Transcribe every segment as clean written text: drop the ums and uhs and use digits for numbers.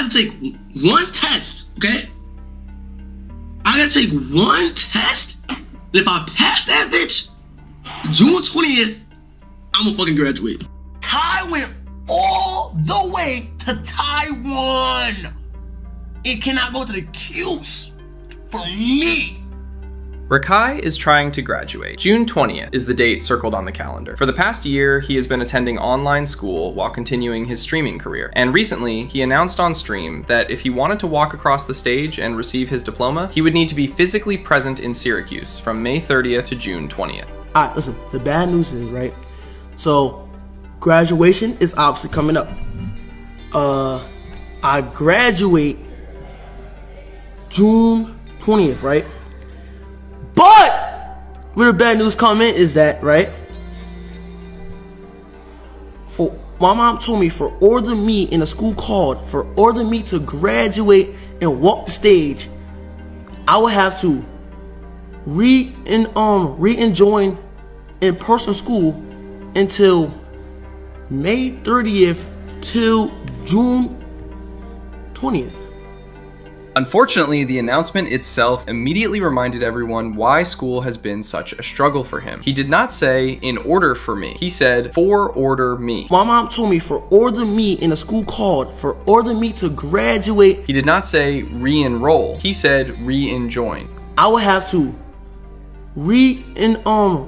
had to take one test, okay? I gotta take one test. If I pass that bitch, June 20th, I'm gonna fucking graduate. Kai went all the way to Taiwan. It cannot go to the Q's for me. Rakai is trying to graduate. June 20th is the date circled on the calendar. For the past year, he has been attending online school while continuing his streaming career. And recently, he announced on stream that if he wanted to walk across the stage and receive his diploma, he would need to be physically present in Syracuse from May 30th to June 20th. Alright, listen, the bad news is, right? So, graduation is obviously coming up. I graduate June 20th, right? But where the bad news come in is that, right? For my mom told me for order me in a school called for order me to graduate and walk the stage, I would have to re-enjoin in-person school until May 30th till June 20th. Unfortunately, the announcement itself immediately reminded everyone why school has been such a struggle for him. He did not say, in order for me. He said, for order me. My mom told me for order me in a school called for order me to graduate. He did not say re-enroll. He said re-enjoin. I would have to re-enjoin.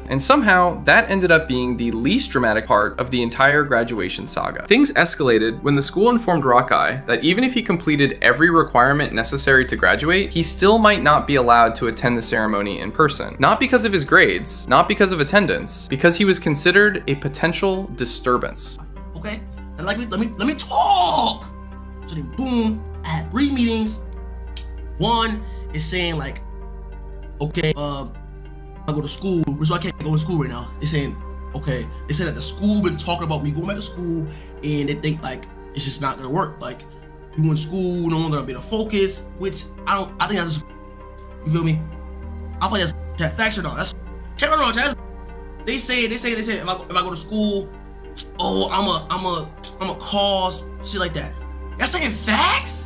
And somehow, that ended up being the least dramatic part of the entire graduation saga. Things escalated when the school informed Rakai that even if he completed every requirement necessary to graduate, he still might not be allowed to attend the ceremony in person. Not because of his grades, not because of attendance, because he was considered a potential disturbance. Okay, and let me talk. So then, boom, I had 3 meetings. One is saying like, okay, I go to school, so I can't go to school right now. They're saying, okay, they said that the school been talking about me going back to school, and they think like it's just not gonna work. Like, you in school, no longer gonna be able to focus, which I think that's just, you feel me? I think that's facts or not. That's check it out. They say if I go to school, oh, I'm a cause shit like that. Y'all saying facts?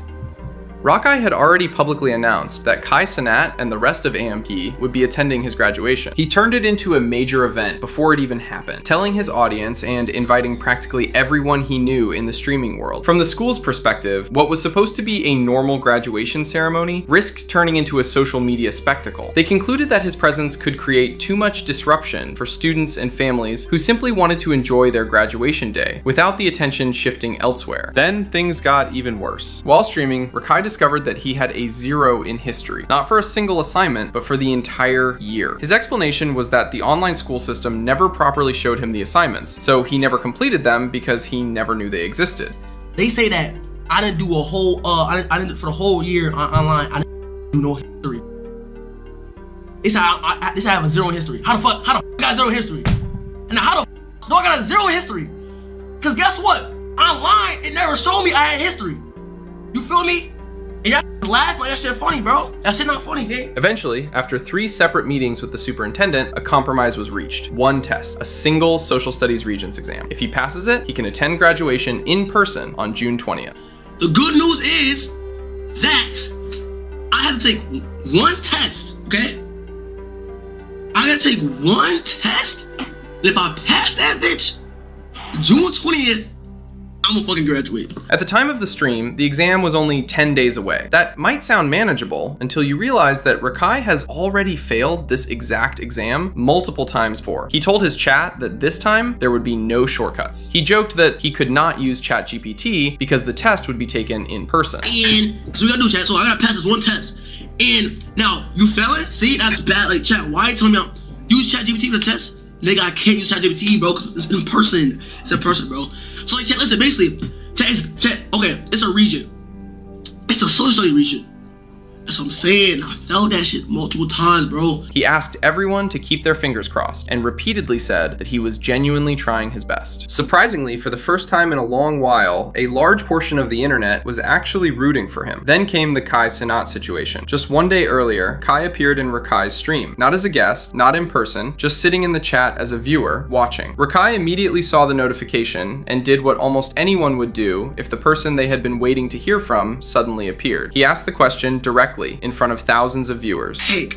Rakai had already publicly announced that Cenat and the rest of AMP would be attending his graduation. He turned it into a major event before it even happened, telling his audience and inviting practically everyone he knew in the streaming world. From the school's perspective, what was supposed to be a normal graduation ceremony risked turning into a social media spectacle. They concluded that his presence could create too much disruption for students and families who simply wanted to enjoy their graduation day without the attention shifting elsewhere. Then things got even worse. While streaming, Rakai discovered that he had a 0 in history, not for a single assignment, but for the entire year. His explanation was that the online school system never properly showed him the assignments, so he never completed them because he never knew they existed. They say that I didn't do a whole, I didn't for the whole year online, I didn't do no history. They say I have a 0 in history. How the fuck I got 0 in history? And now how the fuck do I got a 0 in history? Cause guess what? Online, it never showed me I had history. You feel me? And y'all laugh like that shit funny, bro. That shit not funny, gang. Eventually, after 3 separate meetings with the superintendent, a compromise was reached. One test, a single social studies regents exam. If he passes it, he can attend graduation in person on June 20th. The good news is that I had to take one test, okay? I gotta take one test. If I pass that bitch, June 20th, I'm gonna fucking graduate. At the time of the stream, the exam was only 10 days away. That might sound manageable until you realize that Rakai has already failed this exact exam multiple times before. He told his chat that this time there would be no shortcuts. He joked that he could not use ChatGPT because the test would be taken in person. And so we gotta do chat, so I gotta pass this one test. And now, you failing? See, that's bad. Like, chat, why are you telling me use ChatGPT for the test? Nigga, I can't use ChatGPT, bro, because it's in person. It's in person, bro. So, like, chat, listen, basically, chat, okay, it's a region. It's the social study region. That's what I'm saying. I felt that shit multiple times, bro. He asked everyone to keep their fingers crossed and repeatedly said that he was genuinely trying his best. Surprisingly, for the first time in a long while, a large portion of the internet was actually rooting for him. Then came the Kai Cenat situation. Just one day earlier, Kai appeared in Rakai's stream, not as a guest, not in person, just sitting in the chat as a viewer, watching. Rakai immediately saw the notification and did what almost anyone would do if the person they had been waiting to hear from suddenly appeared. He asked the question directly in front of thousands of viewers. Hey,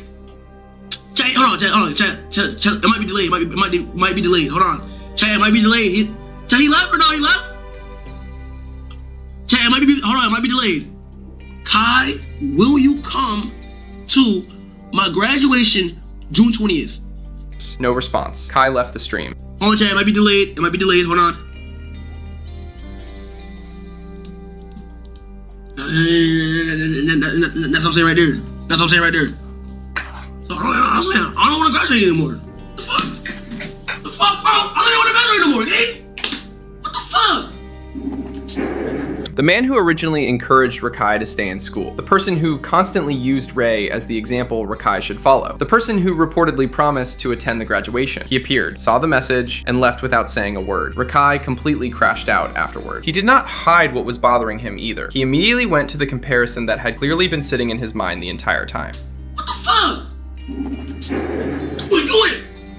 chat, hold on, chat. It might be delayed. It might be delayed. Hold on, chat. It might be delayed. He left or no? He left. Chat, it might be. Hold on, it might be delayed. Kai, will you come to my graduation June 20th? No response. Kai left the stream. Hold on, chat. It might be delayed. Hold on. That's what I'm saying right there. So I'm saying I don't want to graduate anymore. The fuck, bro? I don't even want to graduate anymore, okay? What the fuck? The man who originally encouraged Rakai to stay in school. The person who constantly used Ray as the example Rakai should follow. The person who reportedly promised to attend the graduation. He appeared, saw the message, and left without saying a word. Rakai completely crashed out afterward. He did not hide what was bothering him either. He immediately went to the comparison that had clearly been sitting in his mind the entire time. What the fuck?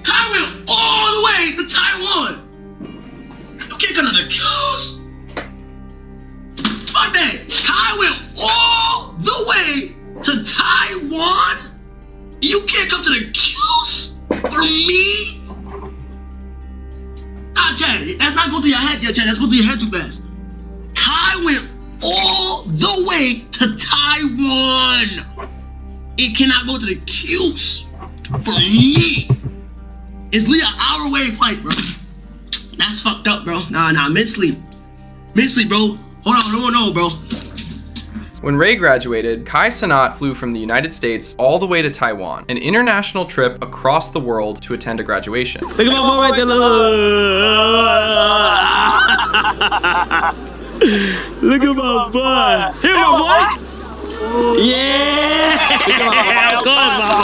Kai went all the way to Taiwan. You can't come to the Q's. Fuck that. Kai went all the way to Taiwan. You can't come to the Q's for me? Nah, Chad, that's not going through your head yet, Chad. That's going through your head too fast. Kai went all the way to Taiwan. It cannot go to the Q's for me. It's literally an hour away flight, bro. That's fucked up, bro. Nah, mentally, bro. Hold on, no, bro. When Ray graduated, Kai Cenat flew from the United States all the way to Taiwan, an international trip across the world to attend a graduation. Look at my boy right there. Look at my boy. Here, my boy. Yeah. Of course, my boy.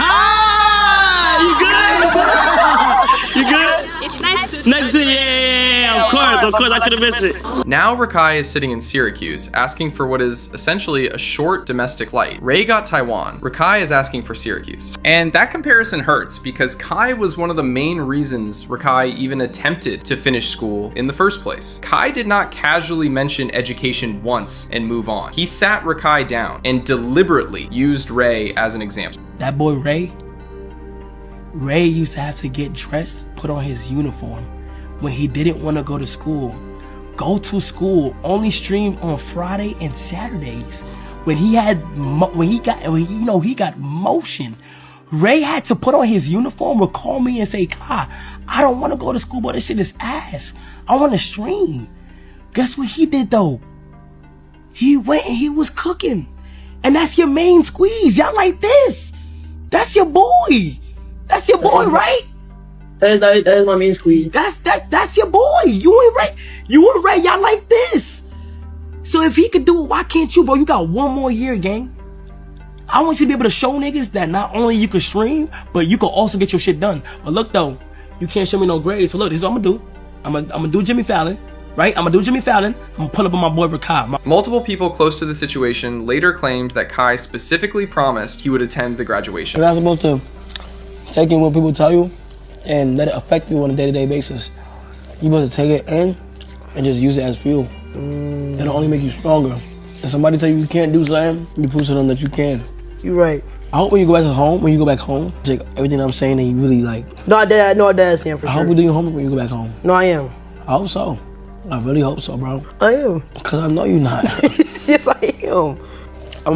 Ah, you good? You good? It's nice to Nice to see you. Yeah, of course, I couldn't miss it. Now Rakai is sitting in Syracuse, asking for what is essentially a short domestic flight. Ray got Taiwan. Rakai is asking for Syracuse. And that comparison hurts because Kai was one of the main reasons Rakai even attempted to finish school in the first place. Kai did not casually mention education once and move on. He sat Rakai down and deliberately used Ray as an example. That boy Ray used to have to get dressed, put on his uniform when he didn't want to go to school. Go to school, only stream on Friday and Saturdays. When he got motion, Ray had to put on his uniform or call me and say, "Kai, I don't want to go to school, but this shit is ass. I want to stream." Guess what he did though? He went and he was cooking. And that's your main squeeze. Y'all like this. That's your boy. That's your boy, right? That is my main squeeze. That's your boy. You and Ray, y'all like this. So if he could do it, why can't you, bro? You got one more year, gang. I want you to be able to show niggas that not only you can stream, but you can also get your shit done. But look though, you can't show me no grades. So look, this is what I'm gonna do. I'm gonna do Jimmy Fallon. Right? I'm gonna pull up on my boy Rakai. Multiple people close to the situation later claimed that Kai specifically promised he would attend the graduation. You're not supposed to take in what people tell you and let it affect you on a day-to-day basis. You're supposed to take it in and just use it as fuel. It'll only make you stronger. If somebody tell you can't do something, you prove to them that you can. You right. I hope when you go back home, take everything I'm saying and you really like. No, I did saying for sure. I hope you do your homework when you go back home. No, I am. I hope so. I really hope so, bro. I am. Cause I know you're not. Yes, I am.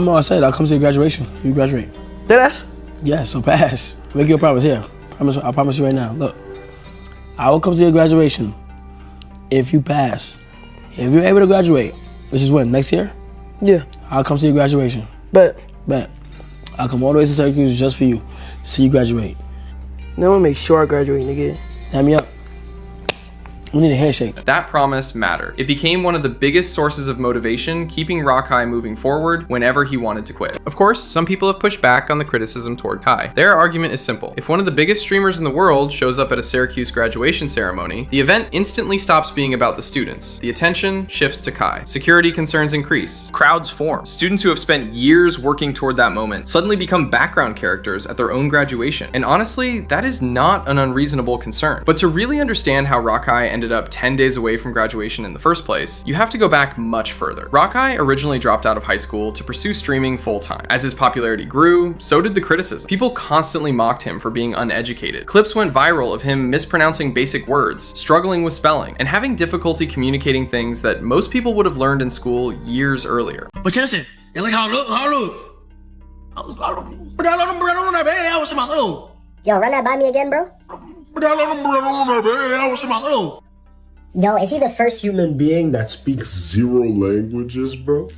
I said I'll come to your graduation. You graduate. Deadass? Yes, so pass. Make you a promise here. I promise you right now. Look, I will come to your graduation if you pass. If you're able to graduate, which is when, next year? Yeah. I'll come to your graduation. Bet. I'll come all the way to Syracuse just for you, to see you graduate. Now I'm gonna make sure I graduate, nigga. Tie me up. We need a handshake. That promise mattered. It became one of the biggest sources of motivation, keeping Rakai moving forward whenever he wanted to quit. Of course, some people have pushed back on the criticism toward Kai. Their argument is simple. If one of the biggest streamers in the world shows up at a Syracuse graduation ceremony, the event instantly stops being about the students. The attention shifts to Kai. Security concerns increase. Crowds form. Students who have spent years working toward that moment suddenly become background characters at their own graduation. And honestly, that is not an unreasonable concern. But to really understand how Rakai ended up 10 days away from graduation in the first place, you have to go back much further. Rakai originally dropped out of high school to pursue streaming full-time. As his popularity grew, so did the criticism. People constantly mocked him for being uneducated. Clips went viral of him mispronouncing basic words, struggling with spelling, and having difficulty communicating things that most people would have learned in school years earlier. But listen, like how I look. Yo, run that by me again, bro. Yo, is he the first human being that speaks 0 languages, bro?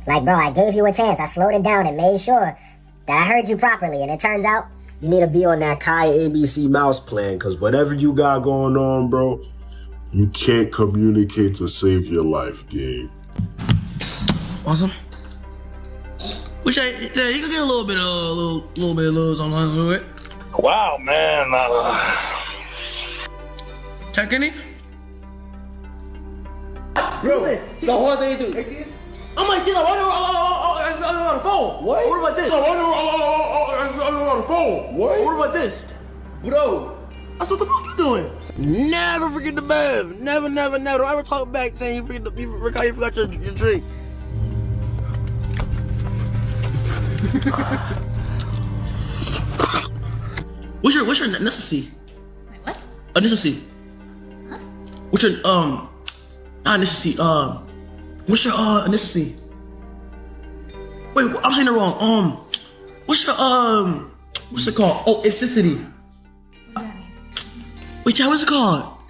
Like, bro, I gave you a chance. I slowed it down and made sure that I heard you properly, and it turns out You need to be on that Kai ABC mouse plan, because whatever you got going on, bro, you can't communicate to save your life, gang. Awesome. Wish you could get a little bit of something. Wow, man. Check any? Bro, so what do you do? Like this? I'm like this. I'm on the phone. What? What about this? On the phone. What? What about this? Bro, that's what the fuck you doing? Never forget the bath. Never. Don't ever talk back saying you forgot your drink. What's your ethnicity? What? Ethnicity. Huh? What's your not ethnicity? What's your ethnicity? Wait, I'm saying it wrong. What's your what's it called? Oh, ethnicity. What does that mean? Wait, Chad, what's it called?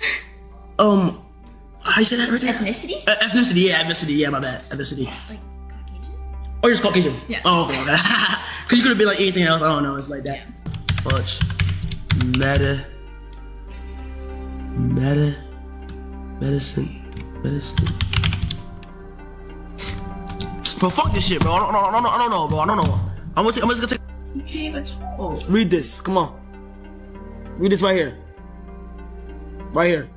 How you say that right there? Ethnicity? Ethnicity, yeah, my bad. Ethnicity. Like Caucasian? Oh, you're just Caucasian? Yeah. Oh, okay. Cause you could have been like anything else. I don't know. It's like that. Yeah. Much. Medicine. Bro, fuck this shit, bro. I don't know, bro. I don't know. I'm just gonna take. You can't even talk. Read this. Come on. Read this right here. Right here.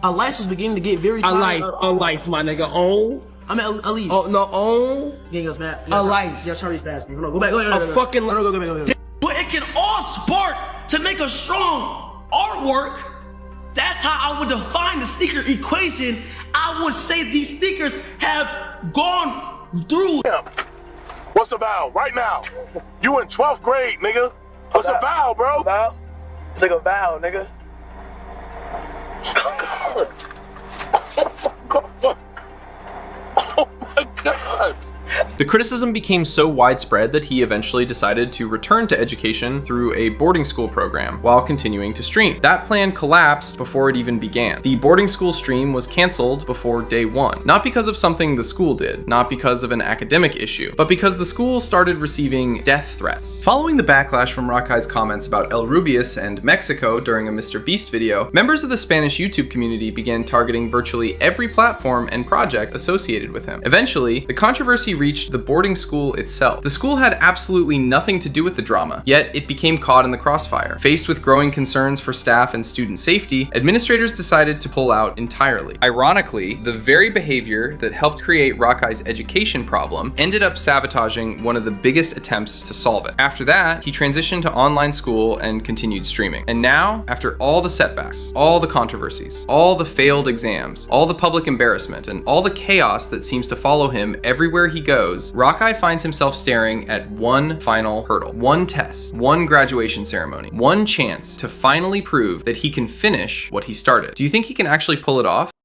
Our life was beginning to get very. A life, my nigga. On. I mean, at least. Oh no, on. Gang goes mad. A life. Yeah, try to be fast. Hold on, go back. Go. A fucking life. Go. But it can all spark to make a strong artwork. That's how I would define the sneaker equation. I would say these sneakers have gone through. What's a vowel? Right now. You in 12th grade, nigga. What's a vowel, bro? Vowel? It's like a vowel, nigga. Oh my God. The criticism became so widespread that he eventually decided to return to education through a boarding school program while continuing to stream. That plan collapsed before it even began. The boarding school stream was canceled before day one, not because of something the school did, not because of an academic issue, but because the school started receiving death threats. Following the backlash from Rakai's comments about El Rubius and Mexico during a Mr. Beast video, members of the Spanish YouTube community began targeting virtually every platform and project associated with him. Eventually, the controversy reached the boarding school itself. The school had absolutely nothing to do with the drama, yet it became caught in the crossfire. Faced with growing concerns for staff and student safety, administrators decided to pull out entirely. Ironically, the very behavior that helped create Rakai's education problem ended up sabotaging one of the biggest attempts to solve it. After that, he transitioned to online school and continued streaming. And now, after all the setbacks, all the controversies, all the failed exams, all the public embarrassment, and all the chaos that seems to follow him everywhere he goes, Rakai finds himself staring at one final hurdle, one test, one graduation ceremony, one chance to finally prove that he can finish what he started. Do you think he can actually pull it off?